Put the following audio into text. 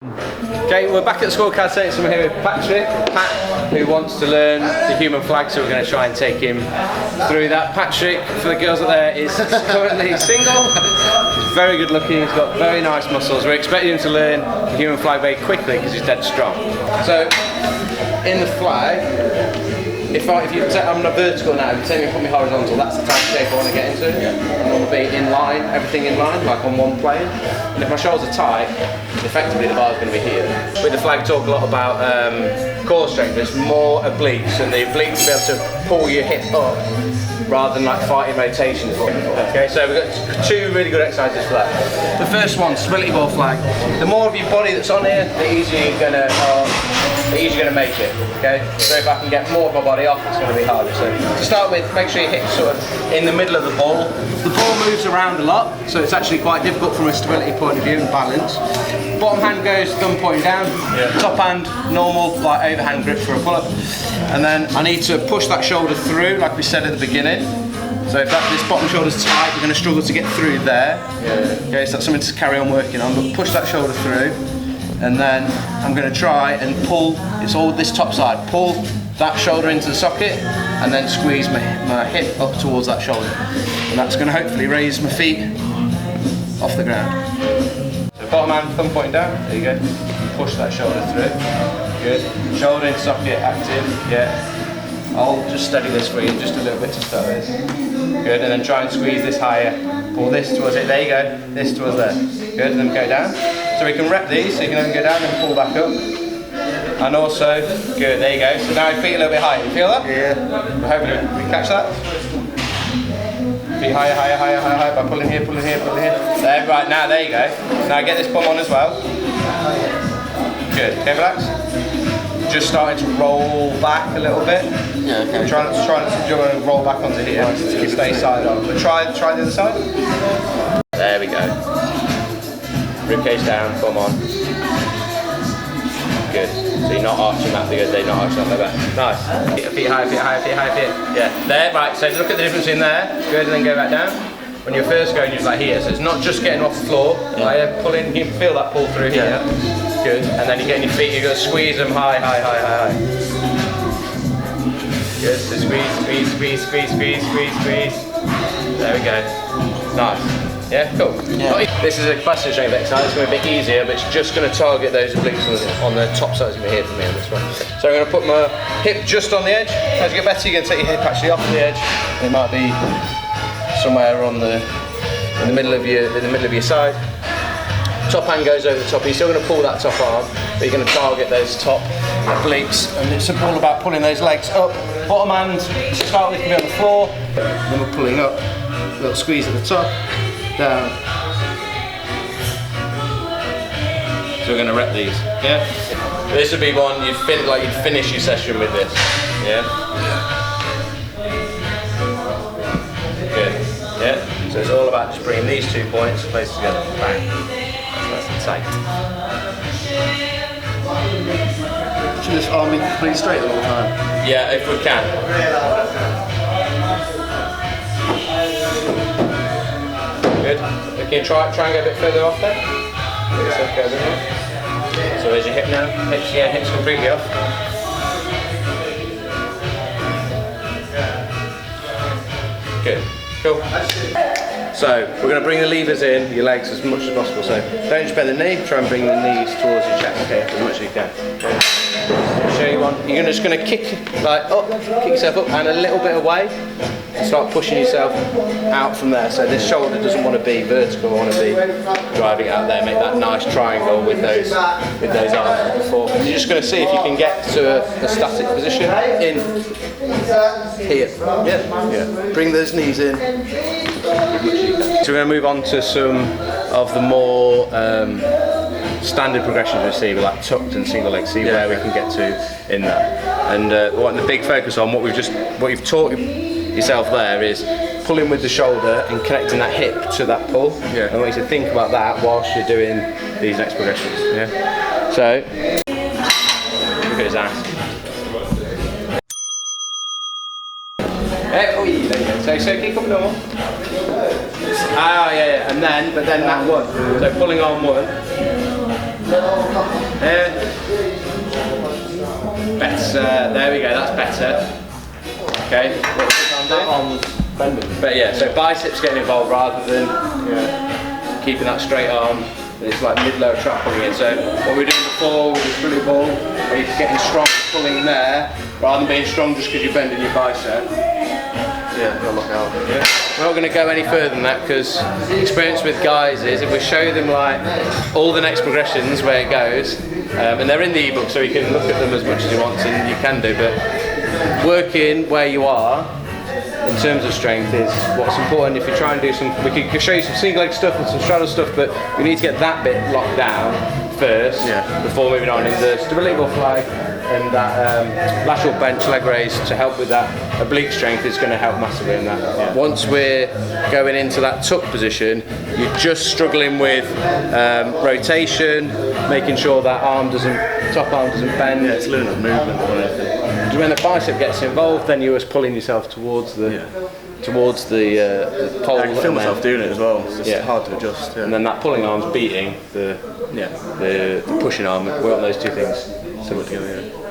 Okay, we're back at the school Calisthenics and we're here with Patrick, who wants to learn the human flag, so we're going to try and take him through that. Patrick, for the girls up there, is currently single. He's very good looking, he's got very nice muscles. We're expecting him to learn the human flag very quickly because he's dead strong. So, in the flag, if you take, I'm on a vertical now, if you take me and put me horizontal, that's the type of shape I want to get into. I want to be in line, everything in line, like on one plane. And if my shoulders are tight, effectively the bar's going to be here. With the flag, talk a lot about core strength. It's more obliques, and the obliques be able to pull your hip up rather than like fighting rotations. Okay, so we've got two really good exercises for that. The first one, stability ball flag. The more of your body that's on here, the easier you're going to make it. Okay, so if I can get more of my body off, it's going to be harder. So to start with, make sure your hips sort of in the middle of the ball. The ball moves around a lot, so it's actually quite difficult from a stability point of view and balance. Bottom hand goes thumb pointing down, top hand normal, like overhand grip for a pull-up. And then I need to push that shoulder through, like we said at the beginning. So if this bottom shoulder's tight, you're going to struggle to get through there. Okay, so that's something to carry on working on, but push that shoulder through. And then I'm going to try and pull, it's all this top side, pull that shoulder into the socket and then squeeze my hip up towards that shoulder. And that's going to hopefully raise my feet off the ground. So bottom hand, thumb pointing down, there you go. Push that shoulder through, good. Shoulder into socket, active, yeah. I'll just steady this for you, just a little bit to start with. Good, and then try and squeeze this higher. Pull this towards it, there you go, this towards there. Good, and then go down. So we can rep these, so you can even go down and pull back up. And also, good, there you go. So now your feet a little bit higher, you feel that? Yeah. We're hoping we can catch that. Feet higher, higher, higher, higher, higher, by pulling here, pulling here, pulling here. There, right, now there you go. Now get this bum on as well. Good, okay, relax. Just starting to roll back a little bit. Yeah, okay. Try not to roll back onto here. Stay side on. But try the other side. There we go. Ribcage down, come on. Good. So you're not arching that because they're not arching that like that. Nice. Feet higher, feet higher, feet higher, feet. Yeah. There, right. So look at the difference in there. Good, and then go back down. When you're first going, you're like here. So it's not just getting off the floor. Yeah. Like pulling, you can feel that pull through here. Good. And then you're getting your feet, you're going to squeeze them high, high, high, high, high. Good. So squeeze, squeeze, squeeze, squeeze, squeeze, squeeze, squeeze. There we go. Nice. Yeah, cool. Yeah. This is a faster shape exercise. It's going to be a bit easier, but it's just going to target those obliques on the top side of my head for me on this one. So I'm going to put my hip just on the edge. As you get better, you're going to take your hip actually off the edge. It might be somewhere on in the middle of your side. Top hand goes over the top. You're still going to pull that top arm, but you're going to target those top obliques. And it's all about pulling those legs up. Bottom hand to start with can be on the floor. Then we're pulling up. A little squeeze at the top. Down. So we're going to rep these. Yeah. This would be one you'd finish your session with this. Yeah. Good. Yeah. So it's all about just bringing these 2 points close together. Bang. That's tight. Should this arm be completely straight the whole time? Yeah, if we can. Good. Can you try and go a bit further off there? Go a bit more. So there's your hip now. Hips completely off. Good. Cool. So we're going to bring the levers in, your legs as much as possible. So don't just bend the knee, try and bring the knees towards your chest, okay, as much as you can. Okay. I'll show you one. You're just going to kick yourself up and a little bit away. And start pushing yourself out from there. So this shoulder doesn't want to be vertical, I want to be driving out there. Make that nice triangle with those arms before. You're just going to see if you can get to a static position in here. Yeah. Bring those knees in. So we're going to move on to some of the more standard progressions we see, with like tucked and single leg. See where we can get to in that. And what the big focus on, what you've taught yourself there is pulling with the shoulder and connecting that hip to that pull. Yeah. I want you to think about that whilst you're doing these next progressions. Yeah. So look at his ass. Hey, oh yeah, there you go. So kick up normal. Ah yeah, and then that one. So pulling on one. Better. There we go. That's better. Okay. That arm's bending. But yeah, so biceps getting involved rather than keeping that straight arm. It's like mid-lower trap pulling in. So what we were doing before with the split ball, where you're getting strong pulling there, rather than being strong just because you're bending your bicep. Yeah, gotta look out. Yeah. We're not going to go any further than that because the experience with guys is if we show them like all the next progressions where it goes, and they're in the ebook so you can look at them as much as you want and you can do, but working where you are in terms of strength is what's important. If you try and do some, we can show you some single leg stuff and some straddle stuff, but we need to get that bit locked down first before moving on. And the stability ball fly and that lateral bench leg raise to help with that oblique strength is going to help massively in that. Yeah. Once we're going into that tuck position, you're just struggling with rotation, making sure that top arm doesn't bend. Yeah, it's learning movement or anything. When the bicep gets involved, then you're just pulling yourself towards the pole. I can feel myself doing it as well. It's just hard to adjust. Yeah. And then that pulling arm's beating the pushing arm. We want those two things similar together. Yeah.